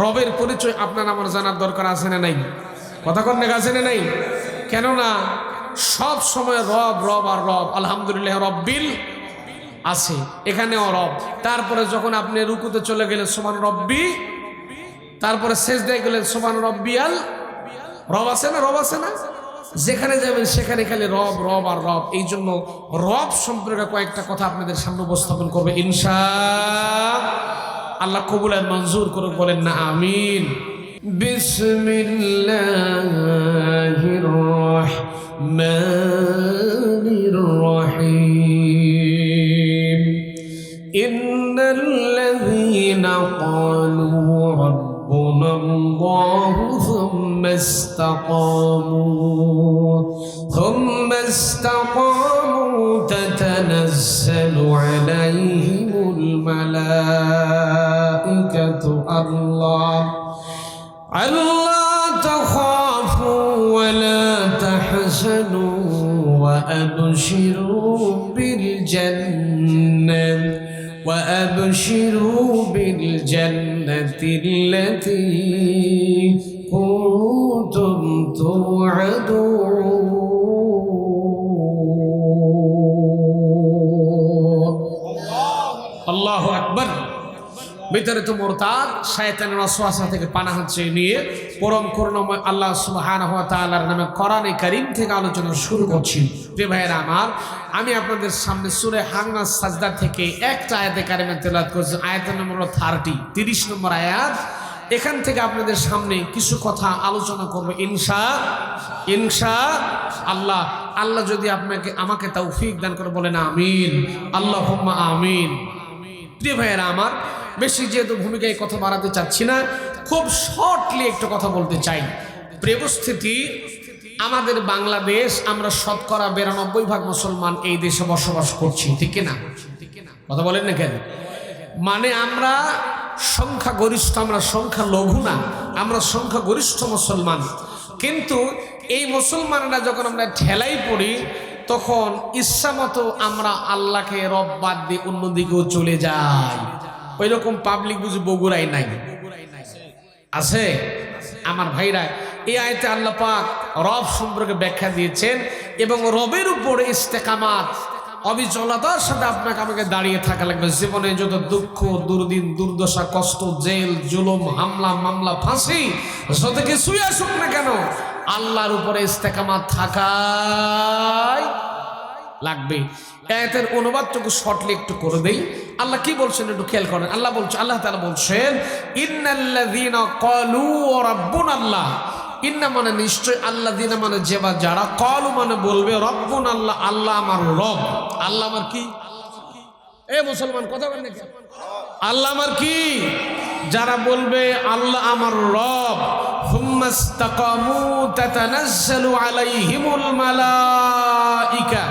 রবের পরিচয় আপনার আমার জানার দরকার আছে না নাই? কথা কন না, আছে না নাই? কেননা সব সময় রব রব আর রব। আলহামদুলিল্লাহ রব্বিল আছে, এখানেও রব। তারপরে যখন আপনি রুকুতে চলে গেলেন সুবহান রব্বি, তারপরে সেজদায় গেলেন সুবহান রব্বিয়াল, রব আছে না? রব আছে না? যেখানে যাবেন সেখানে খালি রব রব আর রব। এই জন্য রব সম্পর্কে কয়েকটা কথা আপনাদের সামনে উপস্থাপন করবে ইনশাআল্লাহ। কবুল আর মঞ্জুর করুক, বলেন না আমিন। বিসমিল্লাহির রহমানির রহিম। ইন্নাল্লাযীনা ক্বালু ربنا الله ثم استقاموا تتنزل عليهم الملائكة ألا تخافوا ولا تحزنوا وأبشروا بالجنة التي كنتم توعدون। الله أكبر। ভিতরে তো মুরতাদ শয়তানের ওয়াসওয়াসা থেকে পানাহ চেয়ে নিয়ে পরম করুণাময় আল্লাহ সুবহানাহু ওয়া তাআলার নামে কোরআনে কারীম থেকে আলোচনা শুরু করছি। প্রিয় ভাইয়েরা আমার, আমি আপনাদের সামনে সূরা হামনাস সাজদা থেকে একটা আয়াতে কারিমা তেলাওয়াত করছি, আয়াত নম্বর 30 নম্বর আয়াত। এখান থেকে আপনাদের সামনে কিছু কথা আলোচনা করব ইনশাআল্লাহ। আল্লাহ যদি আমাকে তৌফিক দান করে, বলেন আমিন, আল্লাহুম্মা আমিন। প্রিয় ভাইয়েরা আমার, বেশি যেহেতু ভূমিকায় কথা বাড়াতে চাচ্ছি না, খুব শর্টলি একটু কথা বলতে চাই। প্রিয় উপস্থিতি, আমাদের বাংলাদেশ, আমরা শতকরা 92% মুসলমান এই দেশে বসবাস করছি, ঠিক না? কথা বলেন না কেন? মানে আমরা সংখ্যাগরিষ্ঠ, আমরা সংখ্যা লঘু না, আমরা সংখ্যাগরিষ্ঠ মুসলমান। কিন্তু এই মুসলমানরা যখন আমরা ঠেলাই পড়ি, তখন ইচ্ছা মতো আমরা আল্লাহকে রব বাদ দিয়ে অন্যদিকেও চলে যাই। ওই রকম পাবলিক বুঝি বগুড়ায় নাই? আছে আমার ভাইরা। এই আয়াতে আল্লাহ পাক রব সম্পর্কে ব্যাখ্যা দিয়েছেন এবং রবের উপরে ইস্তেকামাত, অবিচলতার সাথে আপনাকে আমাকে দাঁড়িয়ে থাকা লাগবে। জীবনে যত দুঃখ, দুর্দিন, দুর্দশা, কষ্ট, জেল, জুলুম, হামলা, মামলা, ফাঁসি, যত কিছুই আসুক না কেন, আল্লাহর উপরে ইস্তেকামাত থাকাই লাগবে। আয়াতের অনুবাদটুকু শর্টলি একটু করে দেই। আল্লাহ কি বলছেন একটু খেয়াল করেন। আল্লাহ তাআলা বলছেন, ইন্নাল্লাযীনা ক্বালু রাব্বুনাল্লাহ। ইন্না মানে নিশ্চয়, আল্লাযীনা মানে যারা, ক্বালু মানে বলবে, রাব্বুনাল্লাহ, আল্লাহ আমার রব। আল্লাহ আমার কি? এ মুসলমান কথা বলেন নাকি? আল্লাহ আমার কি? যারা বলবে আল্লাহ আমার রব, সুম্মা ইসতাকামু তাতানাজ্জালু আলাইহিমুল মালাইকা।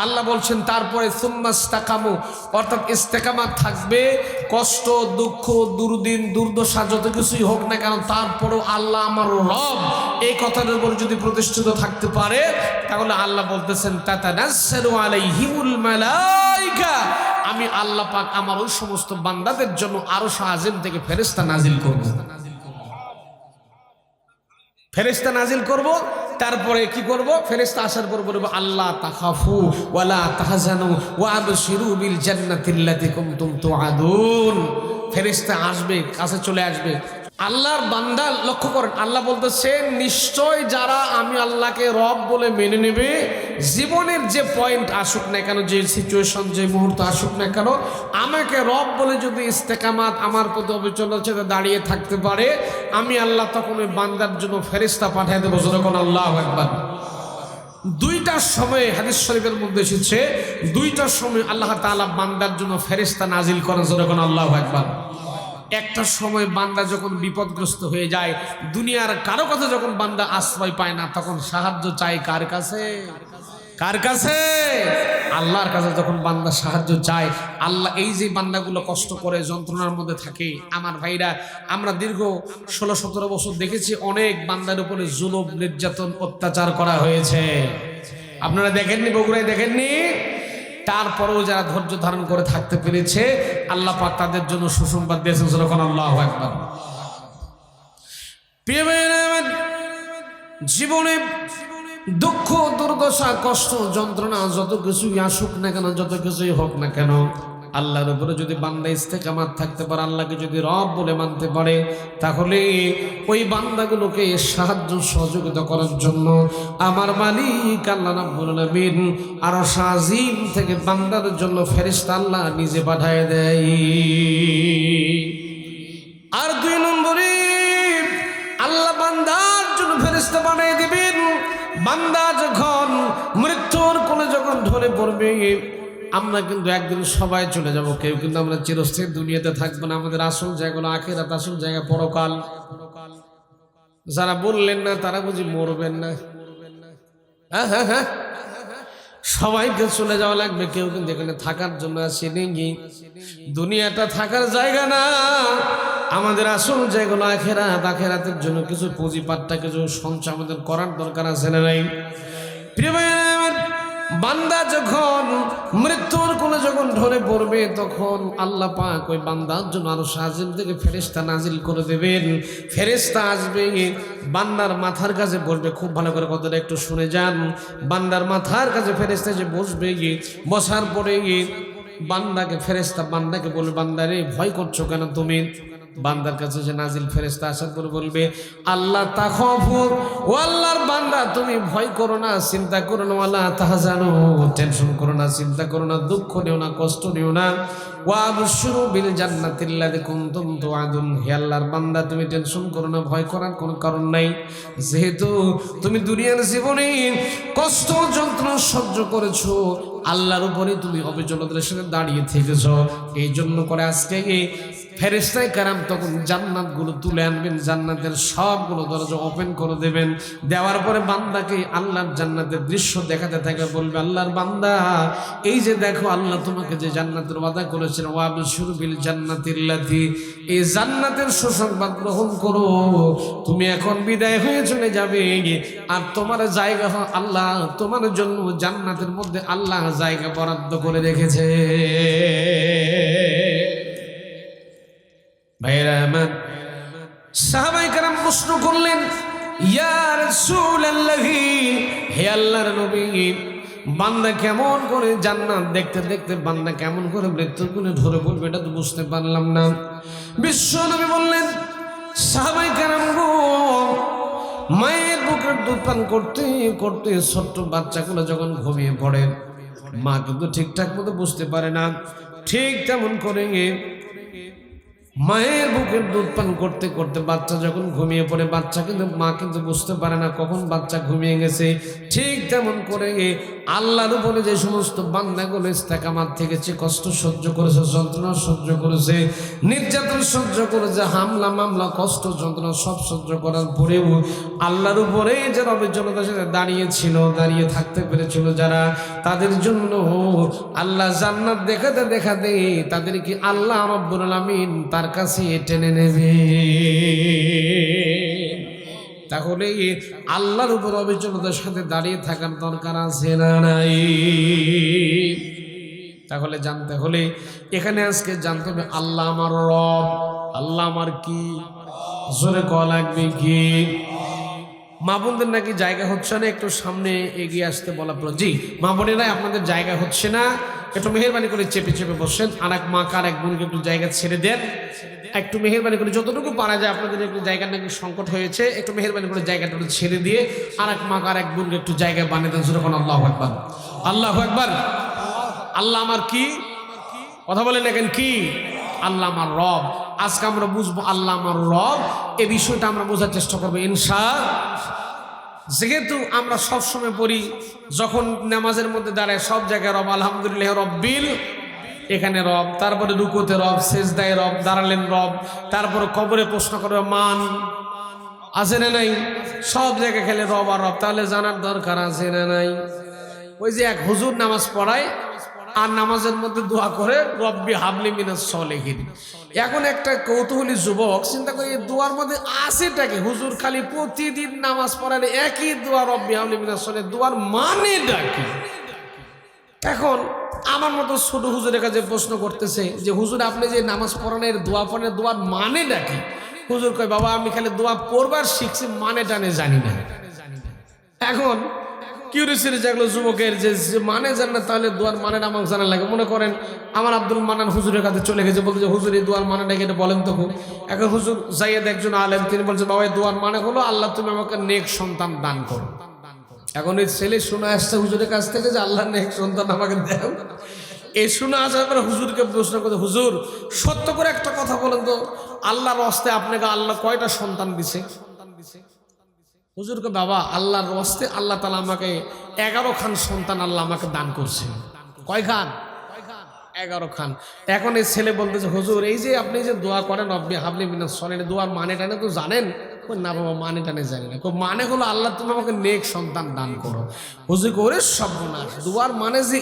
আল্লাহ বলছেন তারপরে সুম্মা ইসতাকামু, অর্থাৎ ইস্তেকামাত থাকবে। কষ্ট, দুঃখ, দুর্দিন, দুর্দশা যত কিছুই হোক না কেন, তারপরেও আল্লাহ আমার রব, এই কথার উপর যদি প্রতিষ্ঠিত থাকতে পারে, তাহলে আল্লাহ বলতেছেন তাতানাজ্জালু আলাইহিমুল মালাইকা, আমি আল্লাহ পাক আমার ওই সমস্ত বান্দাদের জন্য আরশ আজিম থেকে ফেরেশতা নাজিল করব। ফেরেশতা নাজিল করব। তারপরে কি করব? ফেরেশতা আসার পর বলবো, আল্লাহ তাখাফু ওয়ালা তাহজানু ওয়া আবশিরু বিল জান্নাতিল্লাতী কুনতুম তুআদুন। ফেরেশতা আসবে, কাছে চলে আসবে। আল্লাহর বান্দা লক্ষ্য করেন, আল্লাহ বলতেছেন নিশ্চয় যারা আমি আল্লাহকে রব বলে মেনে নেবে, জীবনের যে পয়েন্ট আসুক না কেন, যে সিচুয়েশন, যে মুহূর্ত আসুক না কেন, আমাকে রব বলে যদি ইস্তেকামাত আমার প্রতি অবিচলের সাথে দাঁড়িয়ে থাকতে পারে, আমি আল্লাহ তখন ওই বান্দার জন্য ফেরেশতা পাঠিয়ে দেবো। যখন আল্লাহু আকবার। দুইটার সময় হাদিস শরীফের মধ্যে এসেছে, দুইটার সময় আল্লাহ তাআলা বান্দার জন্য ফেরেশতা নাজিল করেন। যখন আল্লাহু আকবার। একটা সময় বান্দা যখন বিপদগ্রস্ত হয়ে যায়, দুনিয়ার কারো কথা যখন বান্দা আশ্রয় পায় না, তখন সাহায্য চায় কার কাছে? কার কাছে? আল্লাহর কাছে। যখন বান্দা সাহায্য চায়, আল্লাহ এই যে বান্দাগুলো কষ্ট করে যন্ত্রণার মধ্যে থাকে, আমার ভাইরা, আমরা দীর্ঘ 16-17 বছর দেখেছি অনেক বান্দার উপরে জুলুম, নির্যাতন, অত্যাচার করা হয়েছে। আপনারা দেখেননি? বগুড়ায় দেখেননি? তারপরেও যারা ধৈর্য ধারণ করে থাকতে পেরেছে, আল্লাহ পাক তাদের জন্য সুসংবাদ দিয়েছেন। যখন আল্লাহু আকবার। প্রিয় ভাইয়েরা আমার, জীবনে দুঃখ দুর্দশা কষ্ট যন্ত্রণা যত কিছুই আসুক না কেন, যত কিছুই হোক না কেন, আল্লাহর উপরে যদি বান্দা ইস্তেকামাত থাকতে পারে, আল্লাহকে যদি রব বলে মানতে পারে, তাহলে ওই বান্দাগুলোকে সাহায্য সহযোগিতা করার জন্য আমার মালিক আল্লাহ রাব্বুল আলামিন আরশ আজিম থেকে বান্দার জন্য ফেরেশতা আল্লাহ নিজে পাঠায় দেয়। আর 2 নম্বরে আল্লাহ বান্দার জন্য ফেরেশতা পাঠিয়ে দিবেন। বান্দা যখন মৃত্যুর কোলে যখন ধরে পড়বে, আমরা কিন্তু একদিন সবাই চলে যাব, কেউ কিন্তু আমরা চিরস্থায়ী দুনিয়াতে থাকবো না। আমাদের আসল জায়গা হলো আখিরাত, আসল জায়গা পরকাল। যারা বললেন না তারা বুঝি মরবেন না? হ্যাঁ হ্যাঁ হ্যাঁ, সবাইকে চলে যাওয়া লাগবে, কেউ কিন্তু এখানে থাকার জন্য আসেনি। দুনিয়াটা থাকার জায়গা না, আমাদের আসল জায়গা হলো আখিরাত। আখিরাতের জন্য কিছু পুঁজিপাট্টা, কিছু সঞ্চয় আমাদের করার দরকার আছে না নাই? প্রিয় ভাইরা আমার, বান্দা যখন মৃত্যুর কোলে যখন ধরে পড়বে, তখন আল্লাহ পাক ওই বান্দার জন্য আরশ আজিম থেকে ফেরেশতা নাজিল করে দেবেন। ফেরেশতা আসবে, বান্দার মাথার কাছে বসবে। খুব ভালো করে কথাটা একটু শুনে যান। বান্দার মাথার কাছে ফেরেশতা এসে বসবে, বসার পরে বান্দাকে ফেরেশতা বান্দাকে বলবে, বান্দারে ভয় করছো কেন তুমি? বান্দার কাছে যে নাজিল ফেরেশতা আসার পরে বলবে, আল্লাহ তাখাফু, ও আল্লাহর বান্দা তুমি ভয় করো না, চিন্তা করো না, ওয়ালা তাহজানু, টেনশন করো না, চিন্তা করো না, দুঃখ নিও না, কষ্ট নিও না, ওয়া আবশিরু বিল জান্নাতিল্লাযী কুনতুম তুআদুন। হে আল্লাহর বান্দা তুমি টেনশন করো না, ভয় করার কোনো কারণ নাই। যেহেতু তুমি দুনিয়ার জীবনে কষ্ট যন্ত্রণা সহ্য করেছো, আল্লাহর উপরে তুমি অবিচলতার সাথে দাঁড়িয়ে থেকেছ, এই জন্য করে আজকে ফেরেশতায়ে কেরাম তখন জান্নাতগুলো তুলে আনবেন, জান্নাতের সবগুলো দরজা ওপেন করে দেবেন। দেওয়ার পরে বান্দাকে আল্লাহর জান্নাতের দৃশ্য দেখাতে থাকে, বলবে, আল্লাহর বান্দা এই যে দেখো, আল্লাহ তোমাকে যে জান্নাতের ওয়াদা করেছেন, ওয়াবশিরু বিল জান্নাতিল্লাতী, এই জান্নাতের সুসংবাদ গ্রহণ করো। তুমি এখন বিদায় হয়ে চলে যাবে, আর তোমার জায়গা আল্লাহ তোমার জন্য জান্নাতের মধ্যে আল্লাহ জায়গা বরাদ্দ করে রেখেছে। ভাইরা আমার, সাহাবায়ে কেরাম প্রশ্ন করলেন, ইয়া রাসূলুল্লাহ, হে আল্লাহর নবী, বান্দা কেমন করে জান্নাত দেখতে দেখতে বান্দা কেমন করে মৃত্যুর কোলে ধরে পড়বে, এটা তো বুঝতে পারলাম না। বিশ্ব নবী বললেন, সাহাবায়ে কেরাম গো, মায়ের বুকের দুধ পান করতে করতে ছোট্ট বাচ্চাগুলো যখন ঘুমিয়ে পড়ে, মা কিন্তু ঠিকঠাক মতো বুঝতে পারে না। ঠিক তেমন করে মায়ের বুকের দুধ পান করতে করতে বাচ্চা যখন ঘুমিয়ে পড়ে, বাচ্চা কিন্তু মা কিন্তু বুঝতে পারে না কখন বাচ্চা ঘুমিয়ে গেছে। ঠিক তেমন করে আল্লাহর উপরে যে সমস্ত বান্দাগুলো ইস্তেকামাত থেকেছে, কষ্ট সহ্য করেছে, যন্ত্রণা সহ্য করেছে, নির্যাতন সহ্য করেছে, হামলা মামলা কষ্ট যন্ত্রণা সব সহ্য করার পরেও আল্লাহর উপরে যারা অবিচলতার সাথে দাঁড়িয়েছিল, দাঁড়িয়ে থাকতে পেরেছিল যারা, তাদের জন্য আল্লাহ জান্নাত দেখাতে দেখাতে তাদেরকে আল্লাহ রাব্বুল আলামিন তার কাছে টেনে নেবে। তাহলে আল্লাহর উপর অবিচলতার সাথে দাঁড়িয়ে থাকার দরকার আছে না নাই? তাহলে জানতে হলে এখানে আজকে জানতে হবে, আল্লাহ আমার রব। আল্লাহ আমার কি? জোরে কওয়া লাগবে কি? মা বোনদের নাকি জায়গা হচ্ছে না, একটু সামনে এগিয়ে আসতে বলা প্রয়োজন। জি মা বোনেরা, আপনাদের জায়গা হচ্ছে না, একটু মেহেরবানি করে চেপে চেপে বসেন। আর এক মা কার এক বোনকে একটু জায়গা ছেড়ে দেন, একটু মেহেরবানি করে, যতটুকু পারা যায়। আপনাদের একটু জায়গার নাকি সংকট হয়েছে, একটু মেহেরবানি করে জায়গাটা ছেড়ে দিয়ে আর এক মা কার এক বোনকে একটু জায়গায় বানিয়ে দেন। যখন আল্লাহু আকবার, আল্লাহু আকবার। আল্লাহ আমার কি? কথা বলেন এখন কি? আল্লাহ আমার রব। আজকে আমরা বুঝবো আল্লাহ আমার রব, এই বিষয়টা আমরা বোঝার চেষ্টা করবো ইনশাআল্লাহ। যেহেতু আমরা সবসময় পড়ি, যখন নামাজের মধ্যে দাঁড়ায় সব জায়গায় রব, আলহামদুলিল্লাহ রব্বিল, এখানে রব, তারপরে রুকুতে রব, সেজদায় রব, দাঁড়ালেন রব, তারপরে কবরে প্রশ্ন করবে মান, আছে না নাই? সব জায়গায় খেলে রব আর রব। তাহলে জানার দরকার আছে না নাই? ওই যে এক হুজুর নামাজ পড়ায় আর নামাজের মধ্যে দোয়া করে, রব্বি হাবলি মিনাস সলিহিন। এখন একটা কৌতূহলী যুবক চিন্তা করে, এই দোয়ার মধ্যে আছেটাকে? হুজুর খালি প্রতিদিন নামাজ পড়ালে একই দোয়া, রব্বি হাবলি মিনাস সলিহিন, দোয়ার মানেটা কি? এখন আমার মতো ছোট হুজুরের কাছে প্রশ্ন করতেছে যে, হুজুর আপনি যে নামাজ পড়ানোর দোয়া পড়েন, দোয়ার মানেটা কি? হুজুর কয় বাবা আমি খালি দোয়া করবার শিখছি, মানে টানে জানি না। এখন কিউরিয়াসিটি জাগলো যুবকের যে মানে জানে না, তাহলে দোয়ার মানে আমাকে জানা লাগে। মনে করেন আমার আব্দুল মান্নান হুজুরের কাছে চলে গেছে, বলতে যে হুজুর এই দোয়ার মানে নাকি এটা বলেন তো। এখন হুজুর জাইয়েদ একজন আলেম, তিনি বলছে বাবা এই দোয়ার মানে হলো আল্লাহ তুমি আমাকে নেক সন্তান দান করো। এখন এই ছেলে শুনে আসছে হুজুরের কাছ থেকে যে আল্লাহ নেক সন্তান আমাকে দেও। এই শুনে আসার পরে হুজুরকে প্রশ্ন করতে, হুজুর সত্য করে একটা কথা বলেন তো, আল্লাহর হস্তে আপনাকে আল্লাহ কয়টা সন্তান দিছে? হুজুরকে বাবা আল্লাহর হস্তে আল্লাহ তাআলা আমাকে 11 খান সন্তান আল্লাহ আমাকে দান করছে। কয় খান? 11 খান। এখন এই ছেলে বলতেছে হুজুর এই যে আপনি যে দোয়া করেন রব্বি হাবলি মিনাস সলিহিন, দোয়ার মানে টানে তো জানেন? না বাবা মানে টানে জানি না। মানে হলো আল্লাহ তুমি আমাকে নেক সন্তান দান করো। হুজুর করে সর্বনাশ, দোয়ার মানে যে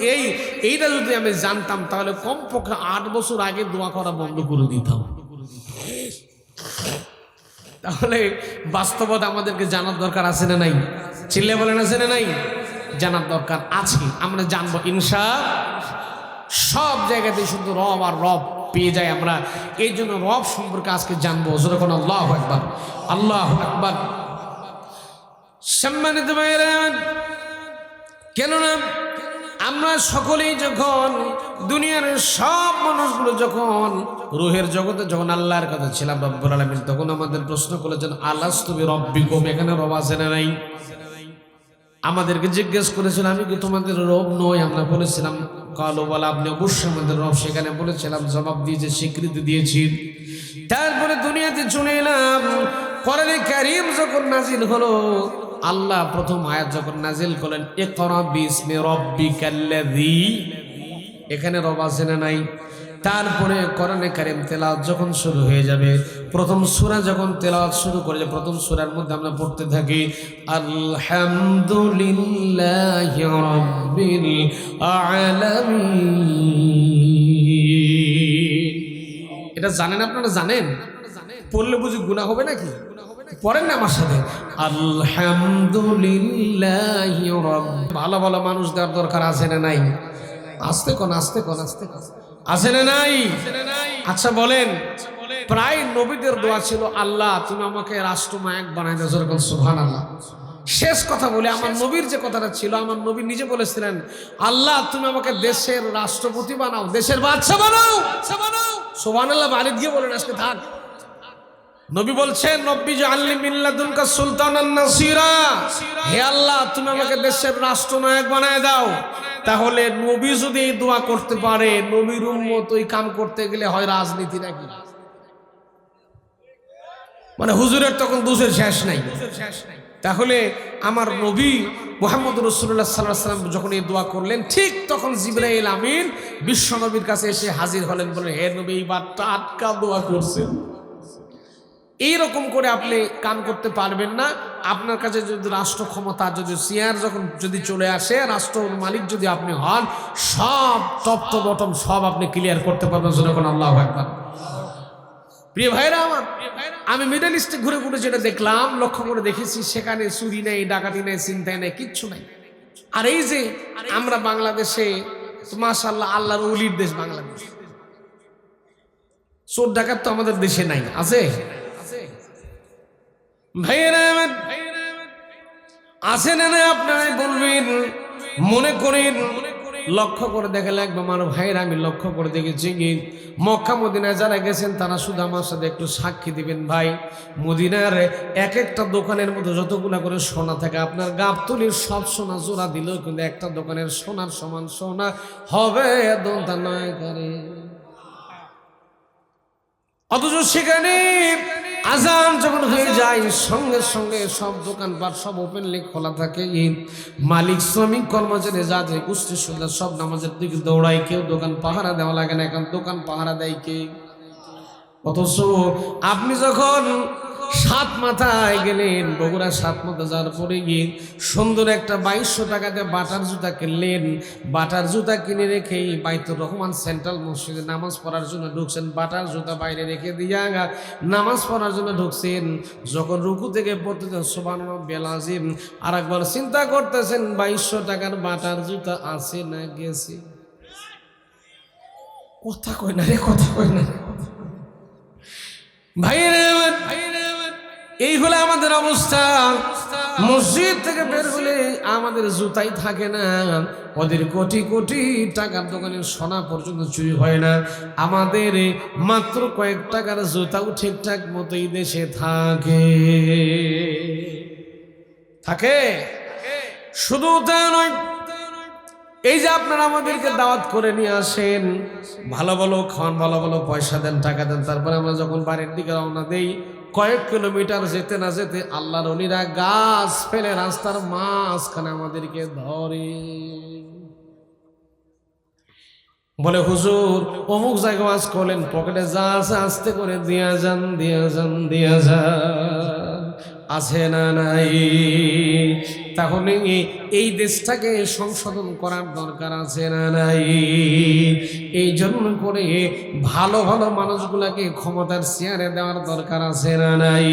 এইটা যদি আমি জানতাম তাহলে কমপক্ষে 8 বছর আগে দোয়া করা বন্ধ করে দিতাম। তাহলে বাস্তবতা আমাদেরকে জানার দরকার আছে না নাই? চিল্লে বলেন আছে না নাই? জানার দরকার আছে, আমরা জানবো ইনশাআল্লাহ। সব জায়গাতে শুধু রব আর রব পেয়ে যায় আমরা, এই জন্য রব সম্পর্কে আজকে জানবো। যখন আল্লাহু আকবার, আল্লাহু আকবার। সম্মানিত ভাইরা, কেননা আমরা সকলেই যখন দুনিয়ার সব মানুষগুলো যখন রুহের জগতে যখন আল্লাহর কথা ছিলাম রব্বুল আলামিন, তখন আমাদের প্রশ্ন করেছেন আলাস্তু বিরব্বিকুম, এখানে রব আছে না নাই? আমাদেরকে জিজ্ঞেস করেছিল আমি কি তোমাদের রব নই? আমরা বলেছিলাম কালো বলা আপনি অবশ্যই আমাদের রব। সেখানে বলেছিলাম, জবাব দিয়েছে, স্বীকৃতি দিয়েছি। তারপরে দুনিয়াতে চলে এলাম। কোরআনে কারীম যখন নাজিল হলো, আল্লাহ প্রথম আয়াত যখন নাজিল করলেন ইকরা বিসমি রাব্বিকাল্লাযী, এখানে রব আছে না নাই? তারপরে কোরআনে কারীম তেলাওয়াত যখন শুরু হয়ে যাবে, প্রথম সূরা যখন তেলাওয়াত শুরু করে, প্রথম সূরার মধ্যে আমরা পড়তে থাকি আলহামদুলিল্লাহি রাব্বিল আলামিন। এটা জানেন আপনারা? জানেন? পড়লে বুঝি গুনাহ হবে নাকি? পড়েন না আমার সাথে আলহামদুলিল্লাহি রাব্বিল। ভালো ভালো মানুষ দেওয়ার দরকার আছে না নাই? আস্তে কোন আস্তে কোন আস্তে কোন আছে না নাই? আচ্ছা বলেন, প্রায় নবীদের দোয়া ছিল আল্লাহ তুমি আমাকে রাষ্ট্রনায়ক বানাই দাও। যেরকম সুবহানাল্লাহ। শেষ কথা বলে আমার নবীর যে কথাটা ছিল, আমার নবী নিজে বলেছিলেন আল্লাহ তুমি আমাকে দেশের রাষ্ট্রপতি বানাও, দেশের বাদশা বানাও। সুবহানাল্লাহ। বাড়ি গিয়ে বলেন আজকে থাক। নবী বলছেন রব্বি জাআলনি মিন লাদুনকা সুলতানান নাসিরা, হে আল্লাহ তুমি আমাকে দেশের রাষ্ট্রনায়ক বানায় দাও। তাহলে নবী যদি এই দোয়া করতে পারে, নবীর উম্মত ওই কাম করতে গেলে হয় রাজনীতি নাকি? মানে হুজুরের তখন দোষের শেষ নাই। তাহলে আমার নবী মুহাম্মদ রাসূলুল্লাহ সাল্লাল্লাহু আলাইহি ওয়াসাল্লাম যখন এই দোয়া করলেন, ঠিক তখন জিবরাইল আমিন বিশ্ব নবীর কাছে এসে হাজির হলেন, বলেন হে নবী এইবার টাটকা দোয়া করছেন। এইরকম করে আপনি কাম করতে পারবেন না। আপনার কাছে যদি রাষ্ট্র ক্ষমতা, যদি চেয়ার যখন যদি চলে আসে, রাষ্ট্র মালিক যদি আপনি হন, সব টপ টু বটম সব আপনি ক্লিয়ার করতে পারবেন। যখন আল্লাহু আকবার। প্রিয় ভাইরা আমার, আমি মিডল ইস্টে ঘুরে ঘুরে যেটা দেখলাম, লক্ষ্য করে দেখেছি, সেখানে চুরি নেই, ডাকাতি নেই, চিন্তাই নেই, কিচ্ছু নাই। আর এই যে আমরা বাংলাদেশে মাশাআল্লাহ আল্লাহর ওলির দেশ বাংলাদেশ, চোর ডাকাত তো আমাদের দেশে নাই, আছে? ভাইয়েরা আমার আছে না না? আপনারাই বলবেন। মনে করেন লক্ষ্য করে দেখে লাগবে আমার ভাইয়েরা, আমি লক্ষ্য করে দেখেছি কি মক্কা মদিনায় যারা গেছেন তারা শুধু আমার সাথে একটু সাক্ষী দিবেন ভাই। মদিনার এক একটা দোকানের মধ্যে যতগুলা করে সোনা থাকে, আপনার গাবতলির সব সোনা জোড়া দিলেও কিন্তু একটা দোকানের সোনার সমান সোনা হবে দন্তা নয় করে। অথচ সেখানে আজান যখন হয়ে যায় সঙ্গে সঙ্গে সব দোকানপাট সব ওপেনলি খোলা থাকে। মালিক শ্রমিক কর্মচারী যাতে গোষ্ঠী শুনলে সব নামাজের দিকে দৌড়ায়, কেউ দোকান পাহারা দেওয়া লাগে না। এখন দোকান পাহারা দেয় কে? অথচ আপনি যখন সাত মাথায় গেলেন, বগুড়া সাত মাথা যাওয়ার পরে গিয়ে সুন্দর একটা 2200 টাকাতে বাটার জুতা কিনলেন। বাটার জুতা কিনে রেখেই বাইতুর রহমান সেন্ট্রাল মসজিদে নামাজ পড়ার জন্য ঢুকছেন। বাটার জুতা বাইরে রেখে দিয়া নামাজ পড়ার জন্য ঢুকছেন। যখন রুকু থেকে পড়তেছেন সুবহানাল্লাহিল আযীম, আর একবার চিন্তা করতেছেন 2200 টাকার বাটার জুতা আছে না গেছে? কথা কই না রে, কথা কই না। ভাইরে আমার, এই হলো আমাদের অবস্থা। মসজিদ থেকে বের হলে আমাদের জুতাই থাকে না, ওদের কোটি কোটি টাকার দোকানের সোনা পর্যন্ত চুরি হয় না, আমাদের মাত্র কয়েক টাকার জুতাও ঠিকঠাক মতোই দেশে থাকে। শুধু তা নয়, এই যে আপনারা আমাদেরকে দাওয়াত করে নিয়ে আসেন, ভালো ভালো খান, ভালো ভালো পয়সা দেন, টাকা দেন, তারপরে আমরা যখন বাড়ির দিকে রওনা দেই, কয়েক কিলোমিটার যেতে না যেতে আল্লাহর ওলিরা গাছ ফেলে রাস্তার মাঝখানে আমাদেরকে ধরে, বলে হুজুর অমুক জায়গা ওয়াজ করলেন, পকেটে যা আছে আস্তে করে দিয়া যান, দিয়া যান, দিয়া যান, আছে না নাই? তাহলে এই দেশটাকে সংশোধন করার দরকার আছে না নাই? এই জন্য করে ভালো ভালো মানুষগুলাকে ক্ষমতার চেয়ারে দেওয়ার দরকার আছে না নাই?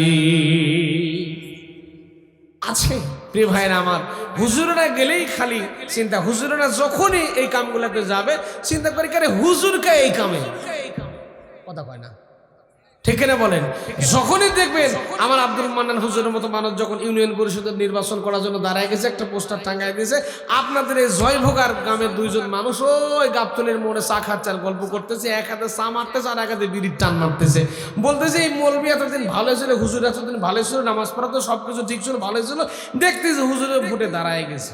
আছে। প্রিয় ভাইরা আমার, হুজুরেরা গেলেই খালি চিন্তা, হুজুরেরা যখনই এই কামগুলোতে যাবে চিন্তা করে কেন হুজুরকে এই কামে, কথা কয় না, ঠিক না বলেন? যখনই দেখবেন আমার আব্দুল মান্নান হুজুরের মতো মানুষ যখন ইউনিয়ন পরিষদের নির্বাচন করার জন্য দাঁড়ায় গেছে, একটা পোস্টার টাঙ্গাই দিয়েছে, আপনাদের এই জয়ভোগার গ্রামের দুইজন মানুষ ওই গাবতলির মোড়ে চা খাচ্চার গল্প করতেছে, এক হাতে চা মারতেছে আর এক হাতে বিড়ির টান মারতেছে, বলতেছে এই মৌলবি এতদিন ভালো ছিল, হুজুর এতদিন ভালো ছিল, নামাজ পড়া তো সবকিছু ঠিক ছিল, ভালো ছিল, দেখতেছে হুজুরের ভোটে দাঁড়ায় গেছে।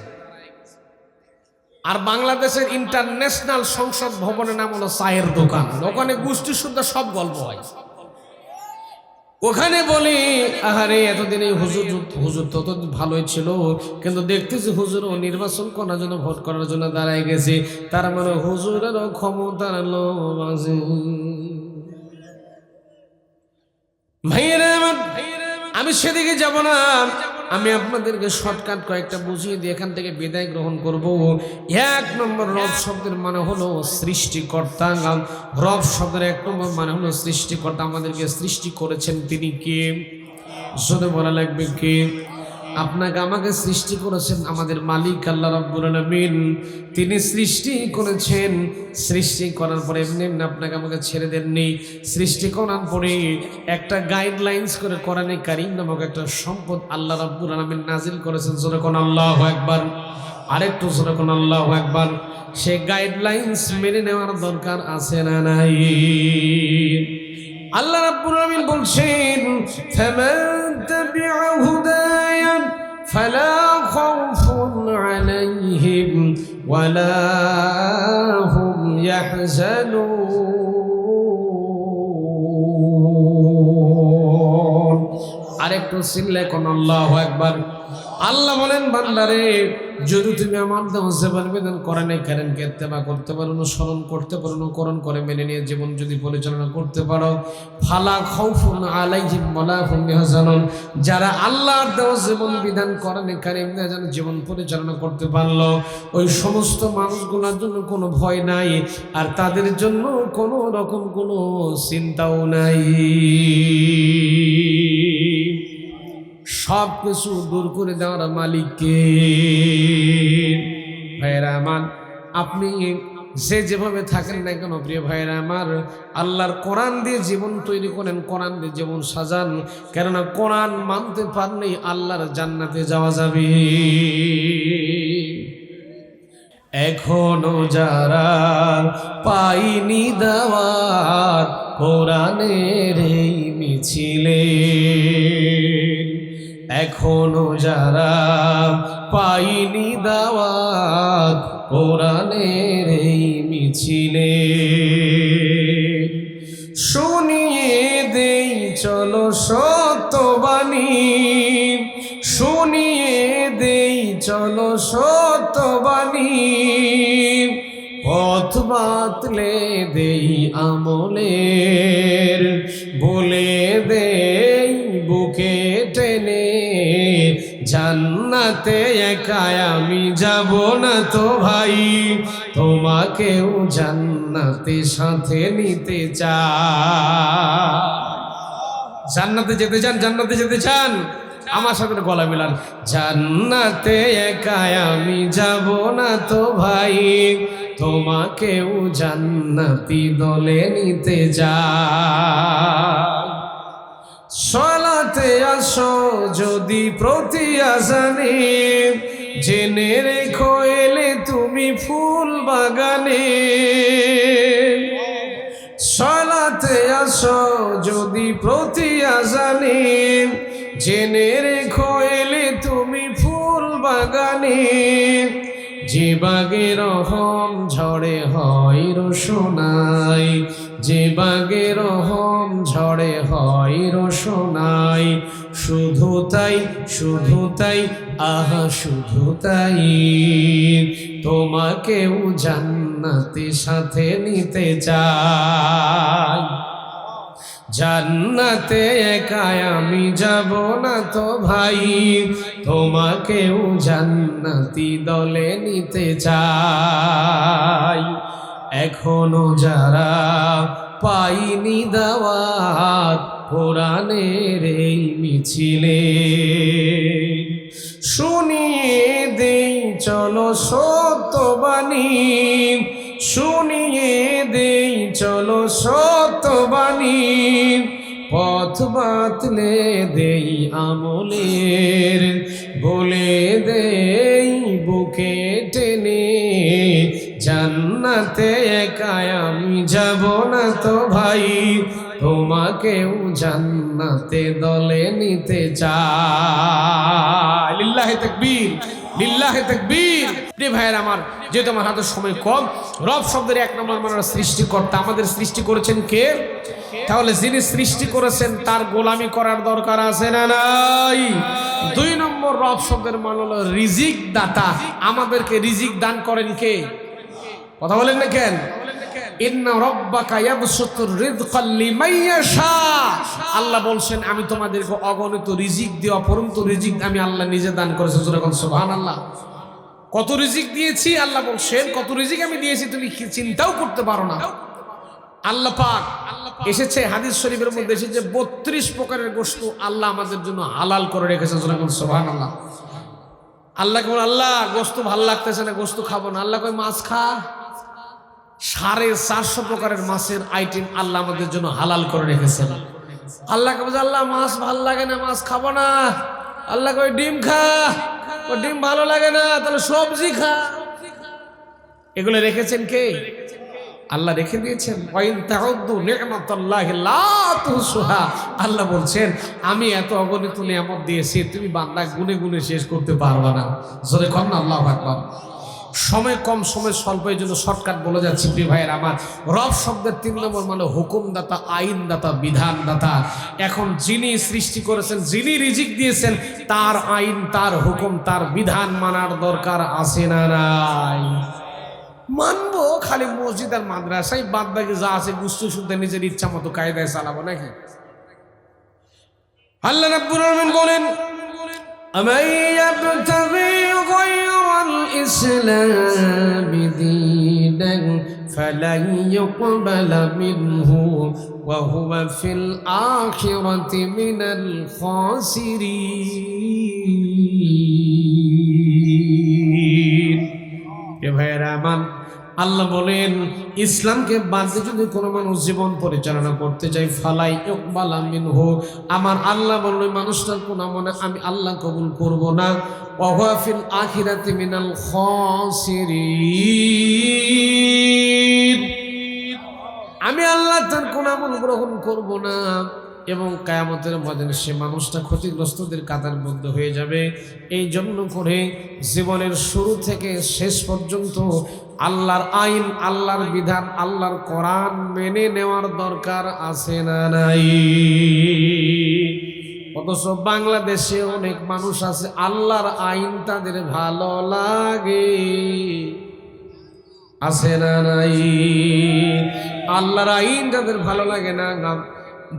আর বাংলাদেশের ইন্টারন্যাশনাল সংসদ ভবনের নাম হলো চায়ের দোকান, ওখানে গোষ্ঠী শুদ্ধ সব গল্প হয়। ওখানে বলি আহারে এতদিন এই হুজুর তো ভালোই ছিল, কিন্তু দেখতেছি হুজুরও নির্বাচন করার জন্য, ভোট করার জন্য দাঁড়ায় গেছে, তার মানে হুজুরেরও ক্ষমতার লোভ আছে। ভাইয়েরা আমার, আমি সেদিকে যাব না, আমি আপনাদেরকে শর্টকাট কয়েকটা বুঝিয়ে দিয়ে এখান থেকে বিদায় গ্রহণ করব। এক নম্বর, রব শব্দের মানে হলো সৃষ্টিকর্তা। রব শব্দের এক নম্বর মানে হলো সৃষ্টিকর্তা। আমাদেরকে সৃষ্টি করেছেন তিনি কে? শুনে বলা লাগবে কে? আপনাকে আমাকে সৃষ্টি করেছেন আমাদের মালিক আল্লাহ রাব্বুল আলামিন। তিনি সৃষ্টি করেছেন, সৃষ্টি করার পরে এমনি এমনি আপনাকে আমাকে ছেড়ে দেননি। সৃষ্টি করার পরে একটা গাইডলাইন্স করে কোরআনে কারীম নামক একটা সম্পদ আল্লাহ রাব্বুল আলামিন নাজিল করেছেন। জোরে কোন আল্লাহু আকবার, আরেকটু জোরে কোন আল্লাহু আকবার। সেই গাইডলাইন্স মেনে নেওয়ার দরকার আছে না নাই? আল্লাহ রাব্বুল আলামিন বলছেন, ফামান তাবিআ হুদায়া ফালা খাউফুন আলাইহিম ওয়ালা হুম ইয়াহজানুন। আরেকটু চিল্লায় কোন আল্লাহু আকবার। আল্লাহ বলেন, বান্দারে যদি তুমি আমার দেওয়া জীবন বিধান কোরআনে কারীমকে ইত্তেবা করতে পারো, অনুসরণ করতে পারো, অনুকরণ করে মেনে নিয়ে জীবন যদি পরিচালনা করতে পারো, ফালা খাউফুন আলাইহিম ওয়ালা হুম ইয়াহজানুন। যারা আল্লাহর দেওয়া জীবন বিধান কোরআনে কারীম দিয়ে যেন জীবন পরিচালনা করতে পারলো, ওই সমস্ত মানুষগুলোর জন্য কোনো ভয় নাই, আর তাদের জন্য কোনো রকম কোনো চিন্তাও নাই। সব কিছু দূর করে দেওয়ার মালিককে। ভাইয়েরা আমার, আপনি যে যেভাবে থাকেন না কেন প্রিয় ভাইয়েরা আমার, আল্লাহর কোরআন দিয়ে জীবন তৈরি করেন, কোরআন দিয়ে জীবন সাজান। কেননা কোরআন মানতে পারলেই আল্লাহর জান্নাতে যাওয়া যাবে। এখনো যারা পাইনি দাওয়াত কোরআনের এই মিছিলে, এখনো যারা পাইনি দাওয়াত কোরআনের এই মিছিলে, শুনিয়ে দেই চলো সত্যবাণী, শুনিয়ে দেই চলো সত্যবাণী, পথ বাতলে দেই আমলের, বলে দেই বুকে টেনে জান্নাতে একা আমি যাব না তো ভাই, তোমাকেও জান্নাতে সাথে নিতে চাই। জান্নাতে যেতে চান? জান্নাতে যেতে চান? আমার সাথে গলা মেলান। জান্নাতে একা আমি যাব না তো ভাই, তোমাকেও জান্নাতি দলে নিতে চাই। সলাতে আসো যদি প্রতি আজানে, জেনে রেখো এলে তুমি ফুল বাগানে। সলাতে আসো যদি প্রতি আজানে, জেনে রেখো এলে তুমি ফুল বাগানে। যে বাগে রহম ঝড়ে হয় রোশনাই, যে বাগে রহম ঝড়ে হয় রোশনাই। শুধু তাই, শুধু তাই, আহা শুধু তাই, তোমাকেও জান্নাতে সাথে নিতে চাই। জান্নাতে একাই আমি যাব না তো ভাই, তোমাকেও জান্নাতি দলে নিতে চাই। এখনো যারা পাইনি দাওয়াত কোরআনের এই মিছিলে, শুনিয়ে দেই চলো সত্যবাণী, শুনিয়ে দেই চলো সত্যবাণী। পথ বাতলে দেই আমলের, বলে দেই বুকে টেনে, জান্নাতে একাই আমি যাব না তো ভাই, তোমাকেও জান্নাতে দলে নিতে চাই। লিল্লাহে তাকবীর, লিল্লাহে তাকবীর। প্রিয় ভাইয়ের আমার, যেহেতু আমার হাতে সময় কম, রব শব্দের এক নম্বর মানে সৃষ্টিকর্তা। আমাদের সৃষ্টি করেছেন কে? তাহলে যিনি সৃষ্টি করেছেন তার গোলামি করার দরকার আছে না নাই? দুই নম্বর রব শব্দের মানে হলো রিজিক দাতা। আমাদেরকে রিজিক দান করেন কে? কথা বলেন না কেন? ইন্না রাব্বাকা ইয়াবসুতুর রিজকা লিমান ইয়াশা। আল্লাহ বলছেন আমি তোমাদেরকে অগণিত রিজিক দিই, অপরন্ত রিজিক আমি আল্লাহ নিজে দান করেছি। সুবহানাল্লাহ। কত রিজিক দিয়েছি আল্লাহ বলছেন, কত রিজিক আমি দিয়েছি তুমি চিন্তাও করতে পারো না। আল্লাহ পাক এসেছে হাদিস শরীফের মধ্যে এসেছে 32 প্রকারের গোশত আল্লাহ আমাদের জন্য হালাল করে রেখেছেন। সুবহানাল্লাহ। আল্লাহকে বল, আল্লাহ গোশত ভালো লাগতেছে না, গোশত খাবো না। আল্লাহ কয় মাছ খা। 450 প্রকারের মাছের আইটেম আল্লাহ আমাদের জন্য হালাল করে রেখেছেন। আল্লাহকে বলছে আল্লাহ মাছ ভালো লাগে না, মাছ খাবো না। আল্লাহ কয় ডিম খা। ডিম ভালো লাগে না, তাহলে সবজি খা। এগুলো রেখেছেন কে? আল্লাহ রেখে দিয়েছেন। ওয়াইন তাউদ্দু নি'মাতাল্লাহি লা তুহসুহা। আল্লাহ বলছেন আমি এত অগণিত নিয়ামত দিয়েছি, তুমি বান্দা গুনে গুনে শেষ করতে পারবে না। জোরে কর না আল্লাহু আকবার। সময় কম, সময় স্বল্প, এই জন্য শর্টকাট বলে যাচ্ছি। প্রিয় ভাইয়ের আমার, রব শব্দের 3 নম্বর মানে হুকুমদাতা, আইনদাতা, বিধানদাতা। এখন যিনি সৃষ্টি করেছেন, যিনি রিজিক দিয়েছেন, তার আইন, তার হুকুম, তার বিধান মানার দরকার আছে না নাই? মানবো খালি মসজিদ আর মাদ্রাসায়, বাদ বাকি যা আছে গুস্তু শুনতে নিজের ইচ্ছা মতো কায়দায় চালাবো নাকি? আল্লাহ রাব্বুল আলামিন বলেন আমান ইয়াবতাগি গায়রাল ইসলামি দীনান ফালান ইউকবালা মিনহু ওয়া হুয়া ফিল আখিরাতি মিনাল খাসিরিন। এ ভাইরা আমার, আল্লাহ বলেন ইসলামকে বাদ দিয়ে যদি কোনো মানুষ জীবন পরিচালনা করতে চাই, ফালাই ইকবালা মিনহু, আমার আল্লাহ বললেন মানুষটার কোনো মনে আমি আল্লাহ কবুল করব না। ওয়া হুয়া ফিল আখিরাতি মিনাল খাসিরিন, আমি আল্লাহ তার কোনো আমল গ্রহণ করব না, এবং কিয়ামতের ময়দান সে মানুষটা ক্ষতিগ্রস্তদের কাতার মধ্যে হয়ে যাবে। এই জন্য করে জীবনের শুরু থেকে শেষ পর্যন্ত আল্লাহর আইন, আল্লাহর বিধান, আল্লাহর কোরআন মেনে নেওয়ার দরকার আছে না নাই? অথচ বাংলাদেশে অনেক মানুষ আছে আল্লাহর আইন তাদের ভালো লাগে, আছে না নাই? আল্লাহর আইন তাদের ভালো লাগে না।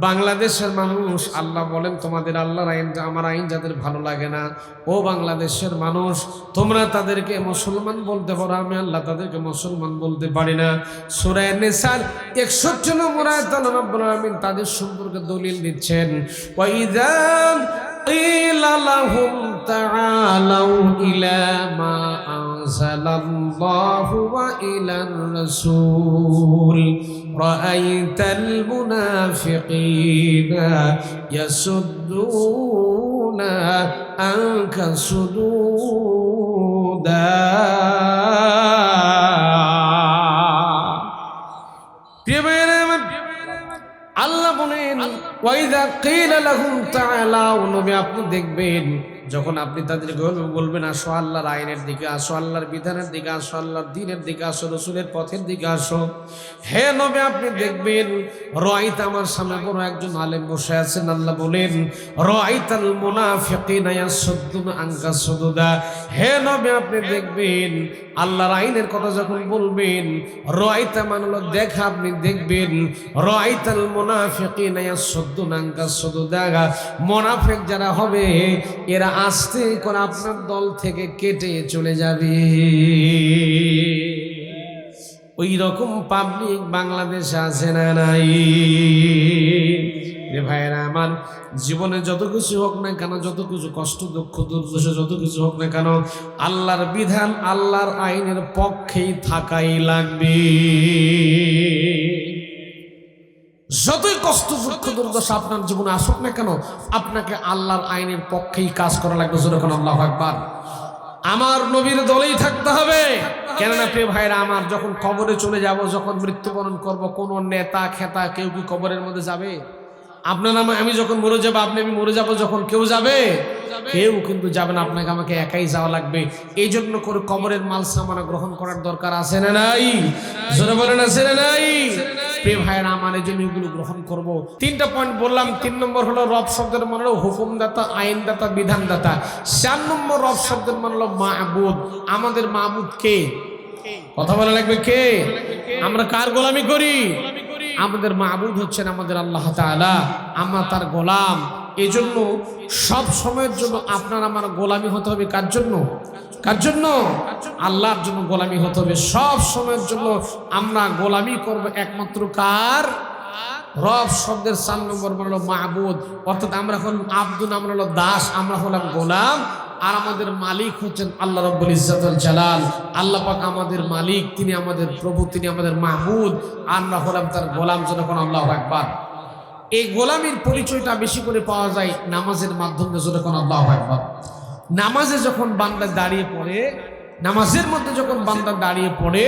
বাংলাদেশের মানুষ, আল্লাহ বলেন তোমাদের আল্লাহর আইনটা, আমার আইন যাদের ভালো লাগে না, ও বাংলাদেশের মানুষ তোমরা তাদেরকে মুসলমান বলতে পারো, আমি আল্লাহ তাদেরকে মুসলমান বলতে পারি না। সূরা নিসার 61 নম্বর আয়াতে আল্লাহ রাব্বুল আলামিন তাদের সম্পর্কে দলিল দিচ্ছেন, ওয়া ইযা কিলা লাহুম তাআলাউ ইলা মা আনজালাল্লাহু ওয়া ইলার রাসূল রাআইতাল মুনাফিকিনা ইয়াসুদ্দুনা আনকা সুদুদা। আল্লাহ বলেন ওয়াইদা কিলা লাহুম তাআলাউ, নবী আপনি দেখবেন যখন আপনি তাদেরকে বলবেন আসো আল্লাহর আইনের দিকে, আসো আল্লাহর বিধানের দিকে, আসো আল্লাহর দ্বীনের দিকে, আসো রাসূলের পথের দিকে আসো, হে নবী আপনি দেখবেন রাআইতা, আমার সামনে বড় একজন আলেম বসে আছেন, আল্লাহ বলেন রাআইতাল মুনাফিকিনা ইয়াসুদ্দুনা আনকা সুদুদা, হে নবী আপনি দেখবেন আল্লাহর আইনের কথা যখন বলবেন, রাআইতা মানে হলো দেখা, আপনি দেখবেন রাআইতাল মুনাফিকিনা ইয়াসুদ্দুনা আনকা সুদুদা, মুনাফিক যারা হবে এরা আস্তে করে আপনার দল থেকে কেটে চলে যাবে। ওই রকম পাবলিক বাংলাদেশে আছে না নাই? রে ভাইরা আমার, জীবনে যত কিছু হোক না কেন, যত কিছু কষ্ট দুঃখ দুর্দশা যত কিছু হোক না কেন, আল্লাহর বিধান আল্লাহর আইনের পক্ষেই থাকাই লাগবে। যতই কষ্ট দুঃখ দুর্দশা আপনার জীবনে আসুক না কেন, আপনাকে আল্লাহর আইনের পক্ষেই কাজ করা লাগবে। যখন আল্লাহু আকবার, আমার নবীর দলেই থাকতে হবে। কেননা প্রিয় ভাইরা আমার, যখন কবরে চলে যাব, যখন মৃত্যুবরণ করব, কোন নেতা খেতা কেউ কি কবরের মধ্যে যাবে? আপনার আমি যখন মরে যাবো, আপনি আমি মরে যাবো, যখন কেউ যাবে? কেউ কিন্তু যাবে না, আপনাকে আমাকে একাই যাওয়া লাগবে। এই জন্য করে কবরের মাল সামানা গ্রহণ করার দরকার আছে না নাই? জোরে বলেন আছে না নাই? প্রিয় ভাইরা আমার, এই জন্য এগুলো গ্রহণ করব। 3টা পয়েন্ট বললাম। 3 নম্বর হলো রব শব্দের মানে হলো হুকুমদাতা, আইনদাতা, বিধানদাতা। 4 নম্বর রব শব্দের মানে হলো মাবুদ। আমাদের মাবুদ কে? কথা বলা লাগবে কে? আমরা কার গোলামি করি? আমাদের মাবুদ হচ্ছেন আমাদের আল্লাহ তাআলা, আমরা তার গোলাম। এই জন্য সব সময়ের জন্য আপনার আমার গোলামি হতে হবে কার জন্য? কার জন্য? আল্লাহর জন্য গোলামি হতে হবে। সব সময়ের জন্য আমরা গোলামি করব একমাত্র কার? রব শব্দের 4 নম্বর মানে হলো মাবুদ, অর্থাৎ আমরা হলাম আব্দুন, আমরা হলো দাস, আমরা হলাম গোলাম। আর আমাদের মালিক হচ্ছেন আল্লাহ রাব্বুল ইজ্জাতুল জালাল। আল্লাহ পাক আমাদের মালিক, তিনি আমাদের প্রভু, তিনি আমাদের মাহবুদ, আমরা হলাম তার গোলাম। যখন আল্লাহু আকবার, এই গোলামির পরিচয়টা বেশি করে পাওয়া যায় নামাজের মাধ্যমে। যখন আল্লাহু আকবার, নামাজে যখন বান্দা দাঁড়িয়ে পড়ে, নামাজের মধ্যে যখন বান্দা দাঁড়িয়ে পড়ে,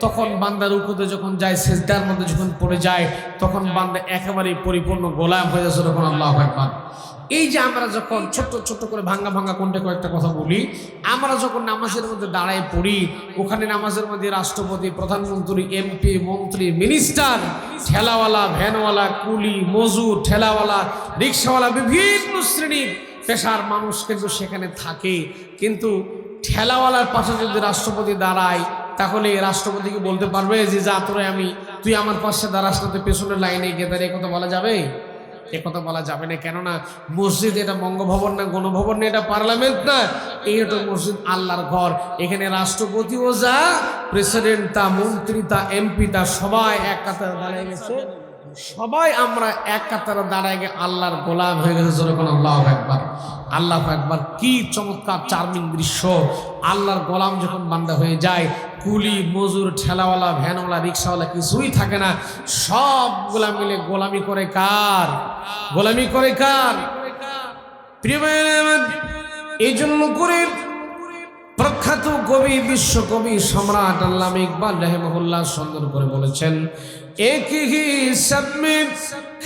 তখন বান্দা রুকুতে যখন যায়, সিজদার মধ্যে যখন পড়ে যায়, তখন বান্দা একেবারেই পরিপূর্ণ গোলাম হয়ে যাচ্ছে। যখন আল্লাহু আকবার, এই যে আমরা যখন ছোট্ট ছোট্ট করে ভাঙ্গা ভাঙ্গা কোনটা কয়েকটা কথা বলি, আমরা যখন নামাজের মধ্যে দাঁড়ায় পড়ি, ওখানে নামাজের মধ্যে রাষ্ট্রপতি, প্রধানমন্ত্রী, এমপি, মন্ত্রী, মিনিস্টার, ঠেলাওয়ালা, ভ্যানওয়ালা, কুলি, মজুর, ঠেলাওয়ালা, রিক্সাওয়ালা, বিভিন্ন শ্রেণীর পেশার মানুষ কিন্তু সেখানে থাকে। কিন্তু ঠেলাওয়ালার পাশে যদি রাষ্ট্রপতি দাঁড়ায়, তাহলে রাষ্ট্রপতিকে বলতে পারবে যে যা তোরে তুই আমার পাশে দাঁড়াস না, তুই পেছনের লাইনে গিয়ে দাঁড়িয়ে কথা বলা যাবে? একথা বলা যাবে না। কেননা মসজিদ এটা বঙ্গভবন না, গণভবন না, এটা পার্লামেন্ট না, এইটা মসজিদ আল্লাহর ঘর। এখানে রাষ্ট্রপতিও যা, প্রেসিডেন্ট তা, মন্ত্রী তা, এমপি তা, সবাই এক কাতারে দাঁড়িয়ে গেছে। সবাই আমরা এক কাতারে দাঁড়ায় গিয়ে আল্লাহর গোলাম হয়ে গেছে। যখন আল্লাহু আকবার, আল্লাহু আকবার, কি চমৎকার চার্মিং দৃশ্য! আল্লাহর গোলাম যখন বান্দা হয়ে যায়, কুলি, মজুর, ঠেলাওয়ালা, ভ্যানওয়ালা, রিক্সাওয়ালা কিছুই থাকে না, সবগুলা মিলে গোলামি করে কার? গোলামি করে কার? প্রিয় ভাইরা, এই জন্য করে প্রখ্যাত কবি, বিশ্বকবি, সম্রাট আল্লামা ইকবাল রাহিমাহুল্লাহ সুন্দর করে বলেছেন, এক হি সব মে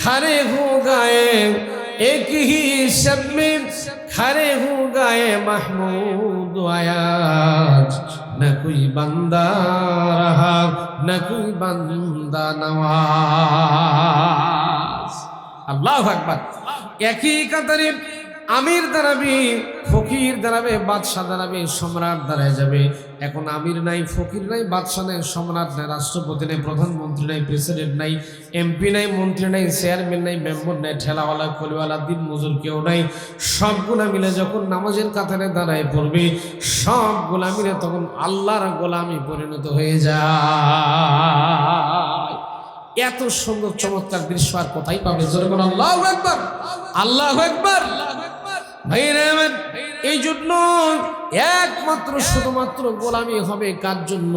খড়ে হো গায়ে, এক হি সব মে খড়ে হো গায়ে মাহমুদ আয়াজ, না কোই বান্দা রহা, না কোই বান্দা নওয়াজ। আল্লাহু আকবার। একই কাতারে আমির দাঁড়াবে, ফকির দাঁড়াবে, বাদশাহ দাঁড়াবে, সম্রাট দাঁড়ায় যাবে। এখন আমির নাই, ফকির নাই, বাদশাহ নাই, সম্রাট নাই, রাষ্ট্রপতি নাই, প্রধানমন্ত্রী নাই, প্রেসিডেন্ট নাই, এমপি নাই, মন্ত্রী নাই, চেয়ারম্যান নাই, মেম্বার নাই, ঠেলাওয়ালা, কলিওয়ালা, দিন মজুর কেউ নাই। সবগুলা মিলে যখন নামাজের কাতারে দাঁড়ায় পড়বে, সবগুলা মিলে তখন আল্লাহর গোলামি পরিণত হয়ে যায়। এত সুন্দর চমৎকার দৃশ্য আর কোথায় পাবে? যখন আল্লাহু আকবার, আল্লাহু আকবার। এই জন্য একমাত্র শুধুমাত্র গোলামি হবে কার জন্য?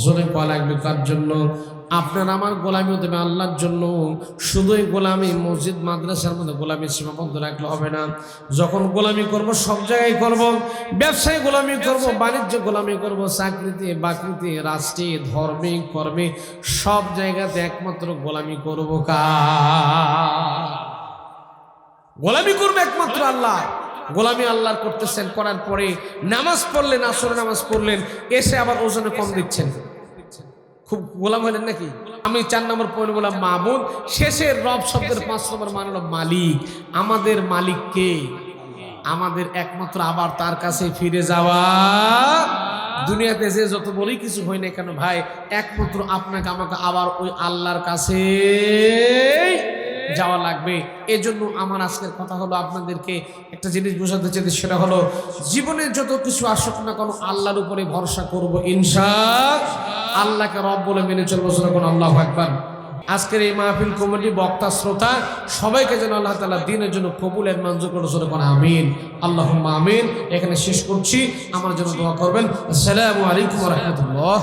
জোরে পাওয়া লাগবে কার জন্য? আপনার আমার গোলামি হতে হবে আল্লাহর জন্য। শুধুই গোলামি মসজিদ মাদ্রাসার মধ্যে গোলামি সীমাবদ্ধ রাখলে হবে না। যখন গোলামি করব সব জায়গায় করব, ব্যবসায় গোলামি করব, বাণিজ্য গোলামি করব, চাকরিতে বাকরিতে রাষ্ট্রে ধর্মে কর্মে সব জায়গাতে একমাত্র গোলামি করব কার? গোলামি করবে একমাত্র আল্লাহ। গোলামি আল্লাহর করতেছেন, করার পরে নামাজ পড়লেন, আসরের নামাজ পড়লেন, এসে আবার ওজনে কম দিচ্ছেন, খুব গোলাম হলেন নাকি? আমি 4 নম্বর পয়েন্ট বললাম মাবুদ, শেষে রব শব্দের 5 নম্বর মানে হলো মালিক। আমাদের মালিক কে? আমাদের একমাত্র আবার তার কাছে ফিরে যাওয়া। দুনিয়াতে যে যত বড়ই কিছু হয় না কেন ভাই, একমাত্র আপনাকে আমাকে আবার ওই আল্লাহর কাছে যাওয়া লাগবে। এজন্য আমার আজকের কথা হলো আপনাদেরকে একটা জিনিস বোঝাতে চাইতে, সেটা হলো জীবনে যত কিছু আসুক না কোনো আল্লাহর উপরে ভরসা করব ইনশাআল্লাহ। আল্লাহকে রব বলে মেনে চলবো। যখন আল্লাহু আকবার। আজকের এই মাহফিল কমিটি, বক্তা, শ্রোতা সবাইকে যেন আল্লাহ তাআলা দ্বীনের জন্য কবুল এর মঞ্জুর করে যখন আমিন, আল্লাহুম্মা আমিন। এখানে শেষ করছি, আমার জন্য দোয়া করবেন। আসসালামু আলাইকুম ওয়া রাহমাতুল্লাহ।